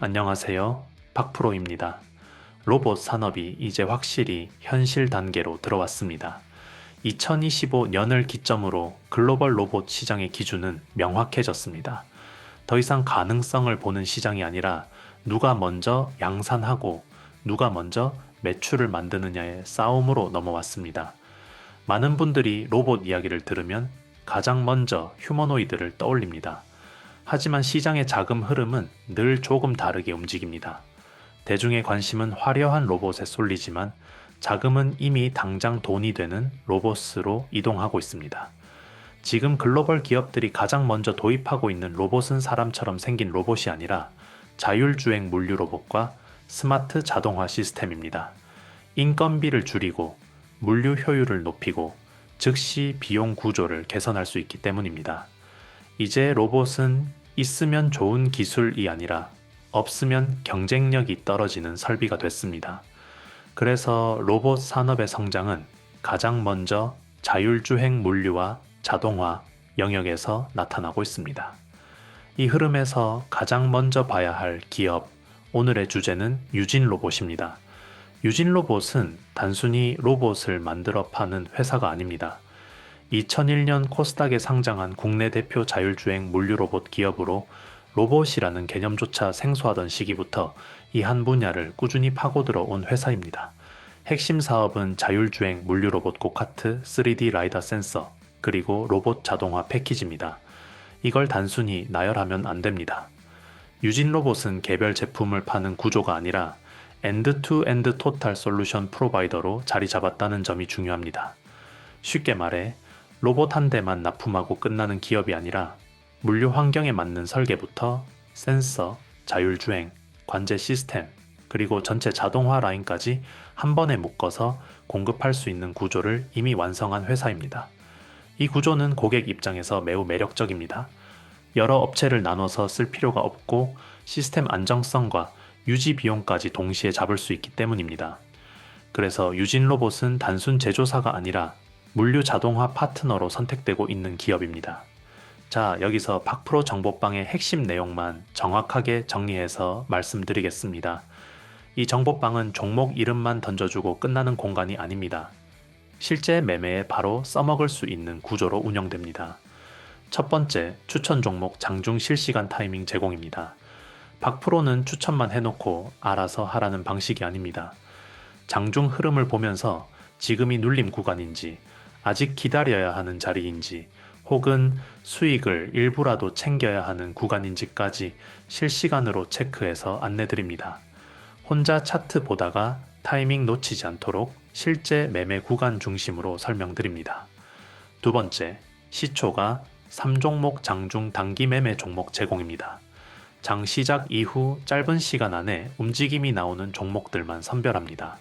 안녕하세요. 박프로입니다. 로봇 산업이 이제 확실히 현실 단계로 들어왔습니다. 2025년을 기점으로 글로벌 로봇 시장의 기준은 명확해졌습니다. 더 이상 가능성을 보는 시장이 아니라 누가 먼저 양산하고 누가 먼저 매출을 만드느냐의 싸움으로 넘어왔습니다. 많은 분들이 로봇 이야기를 들으면 가장 먼저 휴머노이드를 떠올립니다. 하지만 시장의 자금 흐름은 늘 조금 다르게 움직입니다. 대중의 관심은 화려한 로봇에 쏠리지만 자금은 이미 당장 돈이 되는 로봇으로 이동하고 있습니다. 지금 글로벌 기업들이 가장 먼저 도입하고 있는 로봇은 사람처럼 생긴 로봇이 아니라 자율주행 물류 로봇과 스마트 자동화 시스템입니다. 인건비를 줄이고 물류 효율을 높이고 즉시 비용 구조를 개선할 수 있기 때문입니다. 이제 로봇은 있으면 좋은 기술이 아니라 없으면 경쟁력이 떨어지는 설비가 됐습니다. 그래서 로봇 산업의 성장은 가장 먼저 자율주행 물류와 자동화 영역에서 나타나고 있습니다. 이 흐름에서 가장 먼저 봐야 할 기업, 오늘의 주제는 유진 로봇입니다. 유진 로봇은 단순히 로봇을 만들어 파는 회사가 아닙니다. 2001년 코스닥에 상장한 국내 대표 자율주행 물류 로봇 기업으로 로봇이라는 개념조차 생소하던 시기부터 이 한 분야를 꾸준히 파고들어 온 회사입니다. 핵심 사업은 자율주행 물류 로봇 고카트 3D 라이더 센서, 그리고 로봇 자동화 패키지입니다. 이걸 단순히 나열하면 안 됩니다. 유진 로봇은 개별 제품을 파는 구조가 아니라 엔드-투-엔드 토탈 솔루션 프로바이더로 자리 잡았다는 점이 중요합니다. 쉽게 말해 로봇 한 대만 납품하고 끝나는 기업이 아니라 물류 환경에 맞는 설계부터 센서, 자율주행, 관제 시스템, 그리고 전체 자동화 라인까지 한 번에 묶어서 공급할 수 있는 구조를 이미 완성한 회사입니다. 이 구조는 고객 입장에서 매우 매력적입니다. 여러 업체를 나눠서 쓸 필요가 없고 시스템 안정성과 유지 비용까지 동시에 잡을 수 있기 때문입니다. 그래서 유진 로봇은 단순 제조사가 아니라 물류 자동화 파트너로 선택되고 있는 기업입니다. 자, 여기서 박프로 정보방의 핵심 내용만 정확하게 정리해서 말씀드리겠습니다. 이 정보방은 종목 이름만 던져주고 끝나는 공간이 아닙니다. 실제 매매에 바로 써먹을 수 있는 구조로 운영됩니다. 첫 번째, 추천 종목 장중 실시간 타이밍 제공입니다. 박프로는 추천만 해놓고 알아서 하라는 방식이 아닙니다. 장중 흐름을 보면서 지금이 눌림 구간인지, 아직 기다려야 하는 자리인지, 혹은 수익을 일부라도 챙겨야 하는 구간인지까지 실시간으로 체크해서 안내드립니다. 혼자 차트 보다가 타이밍 놓치지 않도록 실제 매매 구간 중심으로 설명드립니다. 두 번째, 시초가 3종목 장중 단기 매매 종목 제공입니다. 장 시작 이후 짧은 시간 안에 움직임이 나오는 종목들만 선별합니다.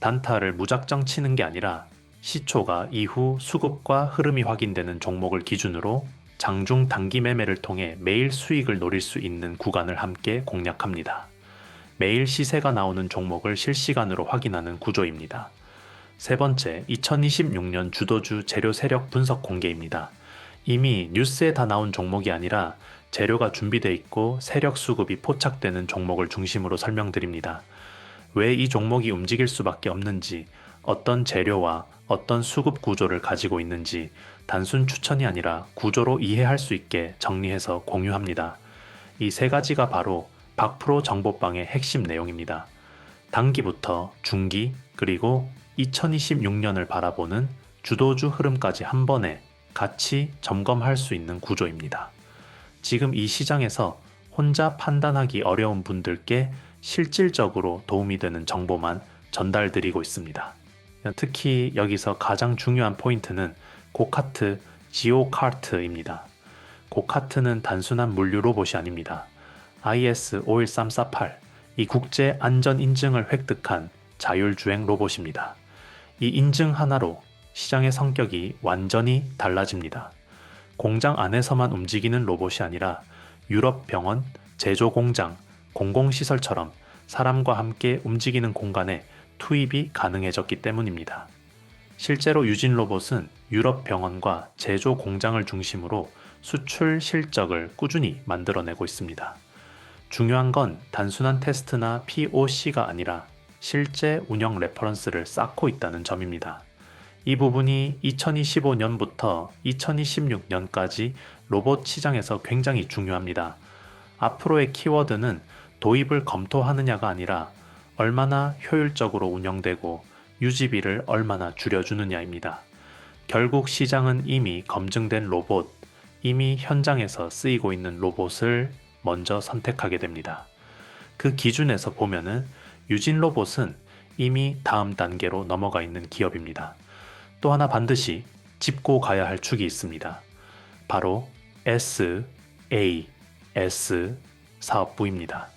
단타를 무작정 치는 게 아니라 시초가 이후 수급과 흐름이 확인되는 종목을 기준으로 장중 단기 매매를 통해 매일 수익을 노릴 수 있는 구간을 함께 공략합니다. 매일 시세가 나오는 종목을 실시간으로 확인하는 구조입니다. 세 번째, 2026년 주도주 재료 세력 분석 공개입니다. 이미 뉴스에 다 나온 종목이 아니라 재료가 준비되어 있고 세력 수급이 포착되는 종목을 중심으로 설명드립니다. 왜 이 종목이 움직일 수밖에 없는지, 어떤 재료와 어떤 수급 구조를 가지고 있는지 단순 추천이 아니라 구조로 이해할 수 있게 정리해서 공유합니다. 이 세 가지가 바로 박프로 정보방의 핵심 내용입니다. 단기부터 중기, 그리고 2026년을 바라보는 주도주 흐름까지 한 번에 같이 점검할 수 있는 구조입니다. 지금 이 시장에서 혼자 판단하기 어려운 분들께 실질적으로 도움이 되는 정보만 전달드리고 있습니다. 특히 여기서 가장 중요한 포인트는 고카트 지오카트입니다. 고카트는 단순한 물류 로봇이 아닙니다. IS 51348, 이 국제 안전 인증을 획득한 자율주행 로봇입니다. 이 인증 하나로 시장의 성격이 완전히 달라집니다. 공장 안에서만 움직이는 로봇이 아니라 유럽 병원, 제조 공장, 공공시설처럼 사람과 함께 움직이는 공간에 투입이 가능해졌기 때문입니다. 실제로 유진 로봇은 유럽 병원과 제조 공장을 중심으로 수출 실적을 꾸준히 만들어내고 있습니다. 중요한 건 단순한 테스트나 POC가 아니라 실제 운영 레퍼런스를 쌓고 있다는 점입니다. 이 부분이 2025년부터 2026년까지 로봇 시장에서 굉장히 중요합니다. 앞으로의 키워드는 도입을 검토하느냐가 아니라 얼마나 효율적으로 운영되고 유지비를 얼마나 줄여주느냐입니다. 결국 시장은 이미 검증된 로봇, 이미 현장에서 쓰이고 있는 로봇을 먼저 선택하게 됩니다. 그 기준에서 보면은 유진 로봇은 이미 다음 단계로 넘어가 있는 기업입니다. 또 하나 반드시 짚고 가야 할 축이 있습니다. 바로 SAS 사업부입니다.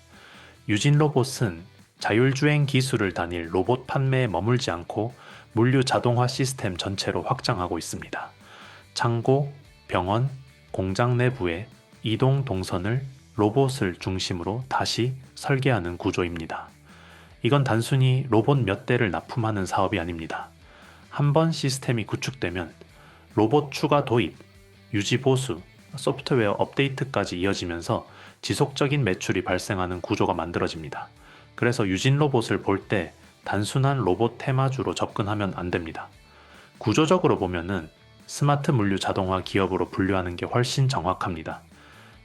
유진 로봇은 자율주행 기술을 다닐 로봇 판매에 머물지 않고 물류 자동화 시스템 전체로 확장하고 있습니다. 창고, 병원, 공장 내부의 이동 동선을 로봇을 중심으로 다시 설계하는 구조입니다. 이건 단순히 로봇 몇 대를 납품하는 사업이 아닙니다. 한번 시스템이 구축되면 로봇 추가 도입, 유지 보수, 소프트웨어 업데이트까지 이어지면서 지속적인 매출이 발생하는 구조가 만들어집니다. 그래서 유진 로봇을 볼 때 단순한 로봇 테마주로 접근하면 안 됩니다. 구조적으로 보면은 스마트 물류 자동화 기업으로 분류하는 게 훨씬 정확합니다.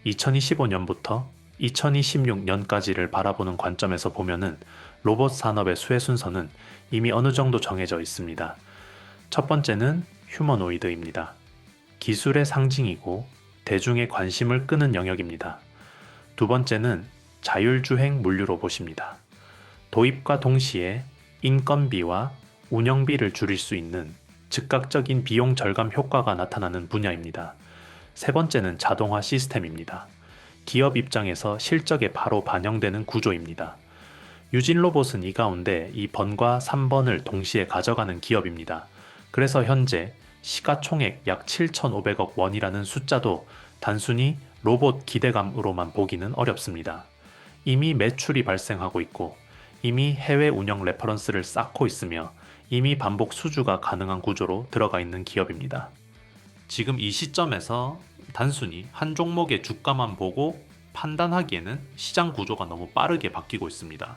2025년부터 2026년까지를 바라보는 관점에서 보면은 로봇 산업의 수혜 순서는 이미 어느 정도 정해져 있습니다. 첫 번째는 휴머노이드입니다. 기술의 상징이고 대중의 관심을 끄는 영역입니다. 두 번째는 자율주행 물류 로봇입니다. 도입과 동시에 인건비와 운영비를 줄일 수 있는 즉각적인 비용 절감 효과가 나타나는 분야입니다. 세 번째는 자동화 시스템입니다. 기업 입장에서 실적에 바로 반영되는 구조입니다. 유진 로봇은 이 가운데 2번과 3번을 동시에 가져가는 기업입니다. 그래서 현재 시가총액 약 7,500억 원이라는 숫자도 단순히 로봇 기대감으로만 보기는 어렵습니다. 이미 매출이 발생하고 있고 이미 해외 운영 레퍼런스를 쌓고 있으며 이미 반복 수주가 가능한 구조로 들어가 있는 기업입니다. 지금 이 시점에서 단순히 한 종목의 주가만 보고 판단하기에는 시장 구조가 너무 빠르게 바뀌고 있습니다.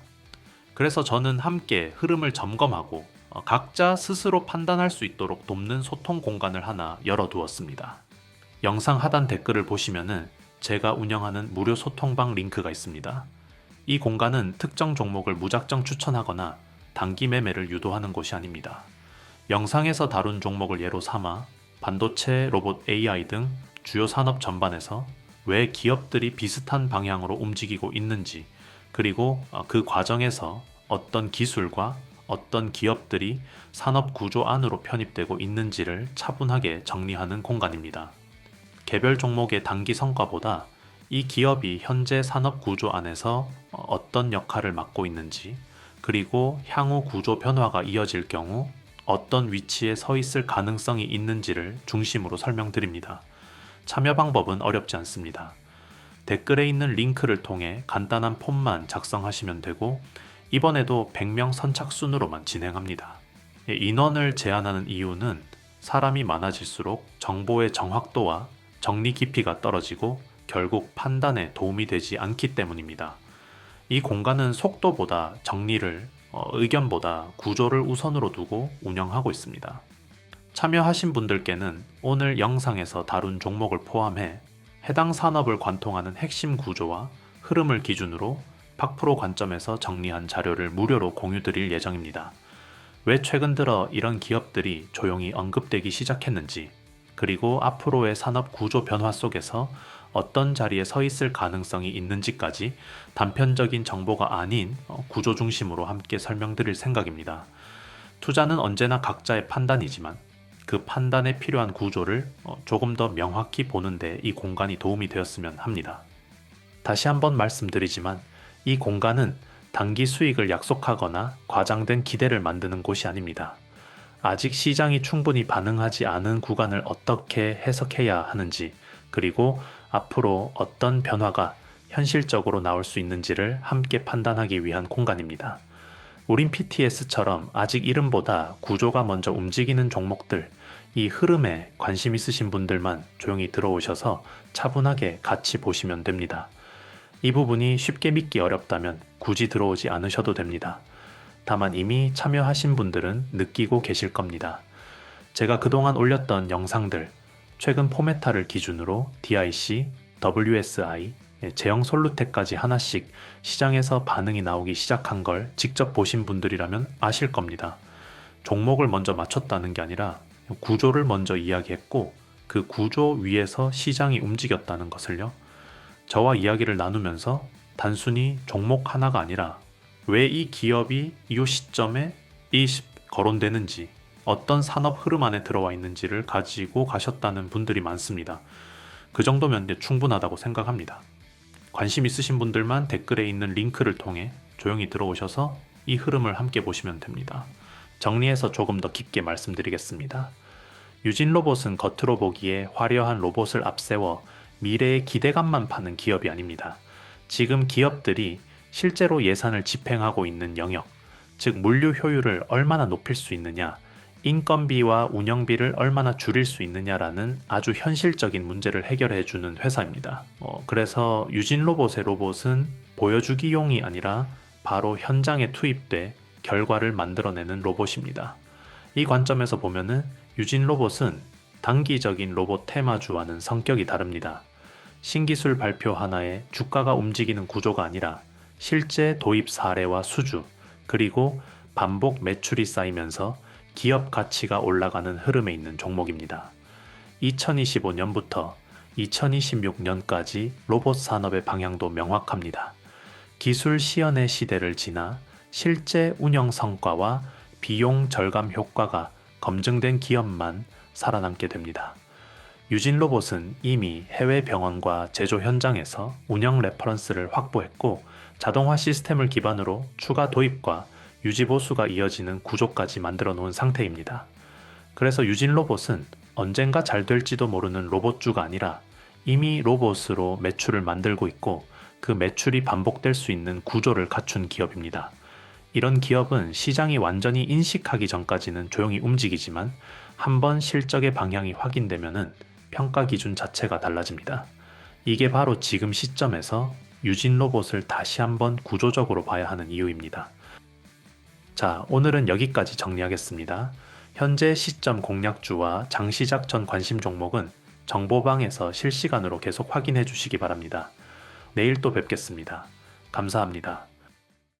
그래서 저는 함께 흐름을 점검하고 각자 스스로 판단할 수 있도록 돕는 소통 공간을 하나 열어두었습니다. 영상 하단 댓글을 보시면은 제가 운영하는 무료 소통방 링크가 있습니다. 이 공간은 특정 종목을 무작정 추천하거나 단기 매매를 유도하는 곳이 아닙니다. 영상에서 다룬 종목을 예로 삼아 반도체, 로봇 AI 등 주요 산업 전반에서 왜 기업들이 비슷한 방향으로 움직이고 있는지, 그리고 그 과정에서 어떤 기술과 어떤 기업들이 산업 구조 안으로 편입되고 있는지를 차분하게 정리하는 공간입니다. 개별 종목의 단기 성과보다 이 기업이 현재 산업 구조 안에서 어떤 역할을 맡고 있는지, 그리고 향후 구조 변화가 이어질 경우 어떤 위치에 서 있을 가능성이 있는지를 중심으로 설명드립니다. 참여 방법은 어렵지 않습니다. 댓글에 있는 링크를 통해 간단한 폼만 작성하시면 되고 이번에도 100명 선착순으로만 진행합니다. 인원을 제한하는 이유는 사람이 많아질수록 정보의 정확도와 정리 깊이가 떨어지고 결국 판단에 도움이 되지 않기 때문입니다. 이 공간은 속도보다 정리를, 의견보다 구조를 우선으로 두고 운영하고 있습니다. 참여하신 분들께는 오늘 영상에서 다룬 종목을 포함해 해당 산업을 관통하는 핵심 구조와 흐름을 기준으로 팍프로 관점에서 정리한 자료를 무료로 공유드릴 예정입니다. 왜 최근 들어 이런 기업들이 조용히 언급되기 시작했는지, 그리고 앞으로의 산업 구조 변화 속에서 어떤 자리에 서 있을 가능성이 있는지까지 단편적인 정보가 아닌 구조 중심으로 함께 설명드릴 생각입니다. 투자는 언제나 각자의 판단이지만 그 판단에 필요한 구조를 조금 더 명확히 보는데 이 공간이 도움이 되었으면 합니다. 다시 한번 말씀드리지만 이 공간은 단기 수익을 약속하거나 과장된 기대를 만드는 곳이 아닙니다. 아직 시장이 충분히 반응하지 않은 구간을 어떻게 해석해야 하는지, 그리고 앞으로 어떤 변화가 현실적으로 나올 수 있는지를 함께 판단하기 위한 공간입니다. 우린 PTS처럼 아직 이름보다 구조가 먼저 움직이는 종목들, 이 흐름에 관심 있으신 분들만 조용히 들어오셔서 차분하게 같이 보시면 됩니다. 이 부분이 쉽게 믿기 어렵다면 굳이 들어오지 않으셔도 됩니다. 다만 이미 참여하신 분들은 느끼고 계실 겁니다. 제가 그동안 올렸던 영상들, 최근 포메타를 기준으로 DIC, WSI, 제형 솔루텍까지 하나씩 시장에서 반응이 나오기 시작한 걸 직접 보신 분들이라면 아실 겁니다. 종목을 먼저 맞췄다는 게 아니라 구조를 먼저 이야기했고 그 구조 위에서 시장이 움직였다는 것을요. 저와 이야기를 나누면서 단순히 종목 하나가 아니라 왜 이 기업이 이 시점에 거론되는지, 어떤 산업 흐름 안에 들어와 있는지를 가지고 가셨다는 분들이 많습니다. 그 정도면 이제 충분하다고 생각합니다. 관심 있으신 분들만 댓글에 있는 링크를 통해 조용히 들어오셔서 이 흐름을 함께 보시면 됩니다. 정리해서 조금 더 깊게 말씀드리겠습니다. 유진로봇은 겉으로 보기에 화려한 로봇을 앞세워 미래의 기대감만 파는 기업이 아닙니다. 지금 기업들이 실제로 예산을 집행하고 있는 영역, 즉 물류 효율을 얼마나 높일 수 있느냐, 인건비와 운영비를 얼마나 줄일 수 있느냐라는 아주 현실적인 문제를 해결해주는 회사입니다. 그래서 유진로봇의 로봇은 보여주기용이 아니라 바로 현장에 투입돼 결과를 만들어내는 로봇입니다. 이 관점에서 보면은 유진로봇은 단기적인 로봇 테마주와는 성격이 다릅니다. 신기술 발표 하나에 주가가 움직이는 구조가 아니라 실제 도입 사례와 수주, 그리고 반복 매출이 쌓이면서 기업 가치가 올라가는 흐름에 있는 종목입니다. 2025년부터 2026년까지 로봇 산업의 방향도 명확합니다. 기술 시연의 시대를 지나 실제 운영 성과와 비용 절감 효과가 검증된 기업만 살아남게 됩니다. 유진로봇은 이미 해외 병원과 제조 현장에서 운영 레퍼런스를 확보했고 자동화 시스템을 기반으로 추가 도입과 유지 보수가 이어지는 구조까지 만들어 놓은 상태입니다. 그래서 유진로봇은 언젠가 잘 될지도 모르는 로봇주가 아니라 이미 로봇으로 매출을 만들고 있고 그 매출이 반복될 수 있는 구조를 갖춘 기업입니다. 이런 기업은 시장이 완전히 인식하기 전까지는 조용히 움직이지만 한번 실적의 방향이 확인되면은 평가 기준 자체가 달라집니다. 이게 바로 지금 시점에서 유진로봇을 다시 한번 구조적으로 봐야 하는 이유입니다. 자, 오늘은 여기까지 정리하겠습니다. 현재 시점 공략주와 장시작 전 관심 종목은 정보방에서 실시간으로 계속 확인해 주시기 바랍니다. 내일 또 뵙겠습니다. 감사합니다.